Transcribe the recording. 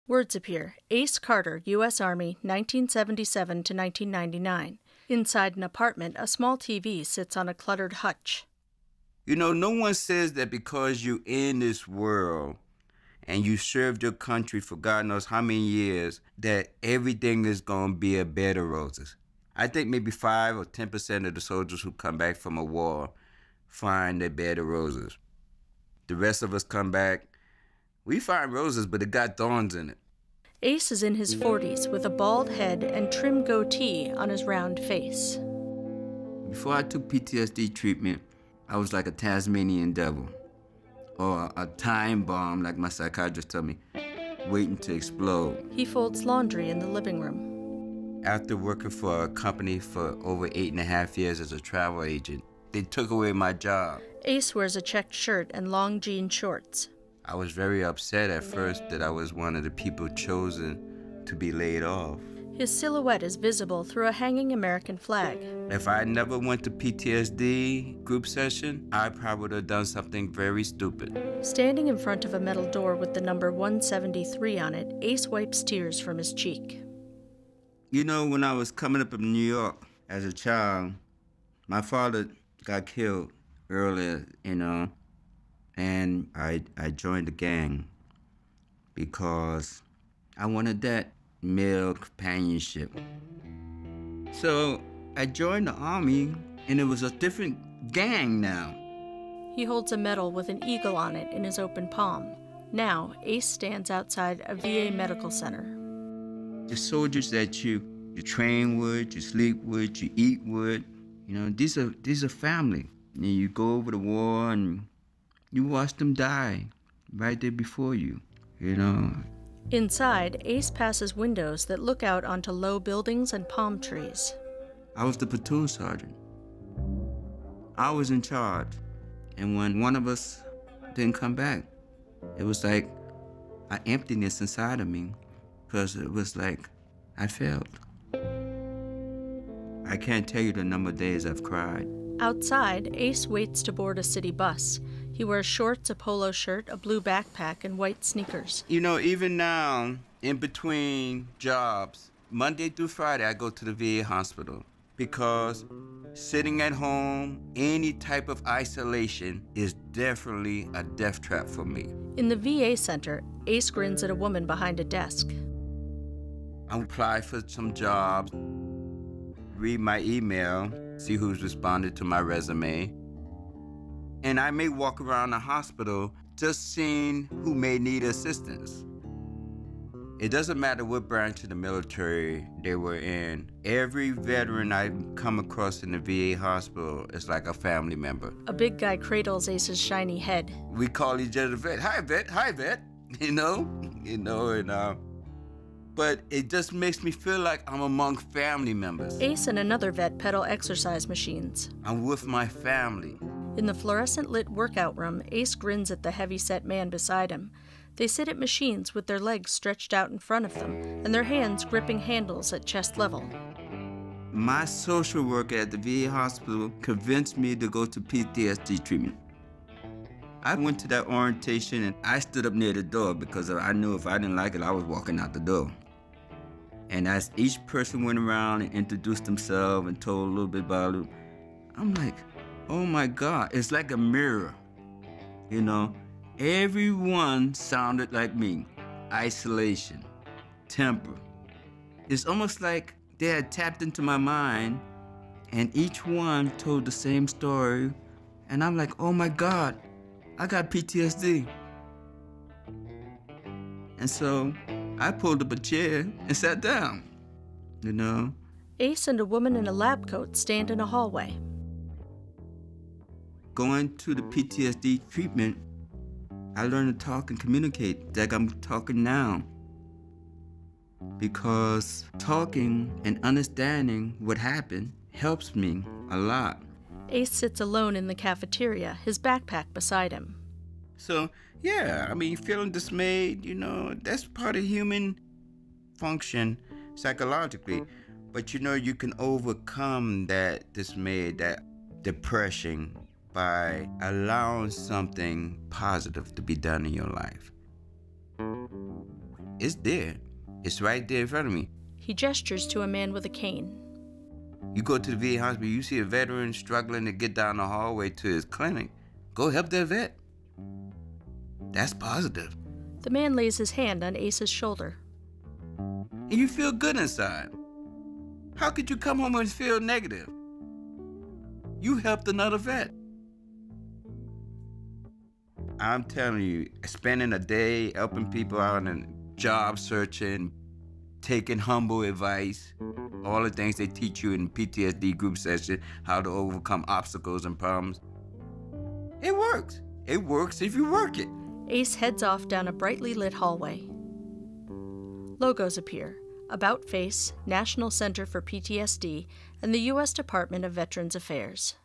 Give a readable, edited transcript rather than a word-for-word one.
Words appear. Ace Carter, U.S. Army, 1977 to 1999. Inside an apartment, a small TV sits on a cluttered hutch. You know, no one says that because you're in this world and you served your country for God knows how many years, that everything is going to be a bed of roses. I think maybe 5 or 10% of the soldiers who come back from a war find a bed of roses. The rest of us come back, we find roses, but it got thorns in it. Ace is in his 40s with a bald head and trim goatee on his round face. Before I took PTSD treatment, I was like a Tasmanian devil or a time bomb, like my psychiatrist told me, waiting to explode. He folds laundry in the living room. After working for a company for over 8.5 years as a travel agent, they took away my job. Ace wears a checked shirt and long jean shorts. I was very upset at first that I was one of the people chosen to be laid off. His silhouette is visible through a hanging American flag. If I never went to PTSD group session, I probably would have done something very stupid. Standing in front of a metal door with the number 173 on it, Ace wipes tears from his cheek. You know, when I was coming up in New York as a child, my father got killed earlier, and I joined the gang because I wanted that male companionship. So I joined the Army, and it was a different gang now. He holds a medal with an eagle on it in his open palm. Now, Ace stands outside a VA medical center. The soldiers that you train with, you sleep with, you eat with, these are family. And you go over the war and you watch them die right there before you, Inside, Ace passes windows that look out onto low buildings and palm trees. I was the platoon sergeant. I was in charge. And when one of us didn't come back, it was like an emptiness inside of me because it was like I failed. I can't tell you the number of days I've cried. Outside, Ace waits to board a city bus. He wears shorts, a polo shirt, a blue backpack, and white sneakers. Even now, in between jobs, Monday through Friday, I go to the VA hospital because sitting at home, any type of isolation is definitely a death trap for me. In the VA center, Ace grins at a woman behind a desk. I apply for some jobs, read my email, see who's responded to my resume. And I may walk around the hospital just seeing who may need assistance. It doesn't matter what branch of the military they were in. Every veteran I come across in the VA hospital is like a family member. A big guy cradles Ace's shiny head. We call each other vet. Hi, vet. Hi, vet. But it just makes me feel like I'm among family members. Ace and another vet pedal exercise machines. I'm with my family. In the fluorescent-lit workout room, Ace grins at the heavy-set man beside him. They sit at machines with their legs stretched out in front of them and their hands gripping handles at chest level. My social worker at the VA hospital convinced me to go to PTSD treatment. I went to that orientation and I stood up near the door because I knew if I didn't like it, I was walking out the door. And as each person went around and introduced themselves and told a little bit about it, I'm like, oh my God, it's like a mirror. Everyone sounded like me. Isolation, temper. It's almost like they had tapped into my mind and each one told the same story. And I'm like, oh my God, I got PTSD. And so I pulled up a chair and sat down, Ace and a woman in a lab coat stand in a hallway. Going to the PTSD treatment, I learned to talk and communicate like I'm talking now. Because talking and understanding what happened helps me a lot. Ace sits alone in the cafeteria, his backpack beside him. So, yeah, feeling dismayed, that's part of human function psychologically. But, you can overcome that dismay, that depression by allowing something positive to be done in your life. It's there. It's right there in front of me. He gestures to a man with a cane. You go to the VA hospital, you see a veteran struggling to get down the hallway to his clinic. Go help that vet. That's positive. The man lays his hand on Ace's shoulder. And you feel good inside. How could you come home and feel negative? You helped another vet. I'm telling you, spending a day helping people out and job searching, taking humble advice, all the things they teach you in PTSD group session, how to overcome obstacles and problems. It works. It works if you work it. Ace heads off down a brightly lit hallway. Logos appear: About Face, National Center for PTSD, and the U.S. Department of Veterans Affairs.